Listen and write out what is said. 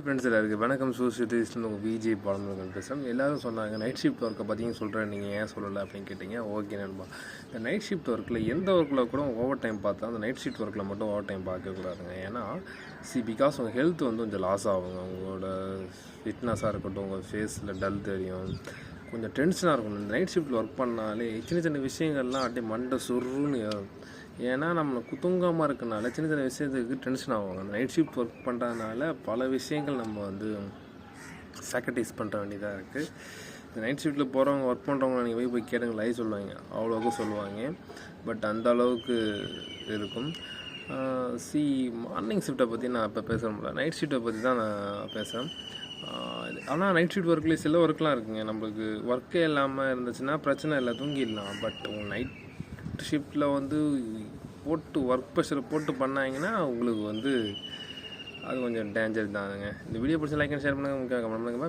Friends எல்லாருக்கும் வணக்கம். சூசிட்டிஸ்ட்டு உங்கள் விஜய் பாலமுருகன் பேசுகிறேன். எல்லோரும் சொன்னாங்க நைட் ஷிஃப்ட் ஒர்க்கை பற்றியும் சொல்கிறேன், நீங்கள் ஏன் சொல்லலை அப்படின்னு கேட்டிங்க. ஓகே நண்பா, இந்த நைட் ஷிஃப்ட் ஒர்க்கில் எந்த ஒர்க்கில் கூட ஓவர் டைம் பார்த்தா அந்த நைட் ஷிஃப்ட் ஒர்க்கில் மட்டும் ஓவர் டைம் பார்க்கக்கூடாதுங்க. ஏன்னா பிகாஸ் உங்கள் ஹெல்த் வந்து கொஞ்சம் லாஸ் ஆகுங்க. உங்களோட ஃபிட்னஸாக இருக்கட்டும், உங்கள் ஃபேஸில் டல் தெரியும், கொஞ்சம் டென்ஷனாக இருக்கும். இந்த நைட் ஷிஃப்ட்டில் ஒர்க் பண்ணாலே சின்ன சின்ன விஷயங்கள்லாம் அப்படியே மண்டை சுருன்னு ஏறும். ஏன்னா நம்ம தூங்காமல் இருக்கனால சின்ன சின்ன விஷயத்துக்கு டென்ஷன் ஆகுவாங்க. அந்த நைட் ஷிஃப்ட் ஒர்க் பண்ணுறதுனால பல விஷயங்கள் நம்ம வந்து சாக்ரிஃபைஸ் பண்ணுற வேண்டியதாக இருக்குது. இந்த நைட் ஷிஃப்ட்டில் போகிறவங்க ஒர்க் பண்ணுறவங்க நீங்கள் போய் கேட்டுங்க, லைவ் சொல்லுவாங்க, அவ்வளோவுக்கு சொல்லுவாங்க. பட் அந்த அளவுக்கு இருக்கும். மார்னிங் ஷிஃப்ட்டை பற்றி நான் இப்போ பேச முடியல, நைட் ஷிஃப்ட்டை பற்றி தான் நான் பேசுகிறேன். ஆனால் நைட் ஷிஃப்ட் ஒர்க்லேயே சில ஒர்க்லாம் இருக்குங்க. நம்மளுக்கு ஒர்க்கே இல்லாமல் இருந்துச்சுன்னா பிரச்சனை இல்லை, தூங்கிடலாம். பட் நைட் ஷிஃப்ட்டில் வந்து போட்டு ஒர்க் ப்ரெஷரை போட்டு பண்ணாங்கன்னா உங்களுக்கு வந்து அது கொஞ்சம் டேஞ்சர் தானுங்க. இந்த வீடியோ பிடிச்ச லைக் அண்ட் ஷேர் பண்ணுங்கள், கமெண்ட் பண்ணுங்கள்.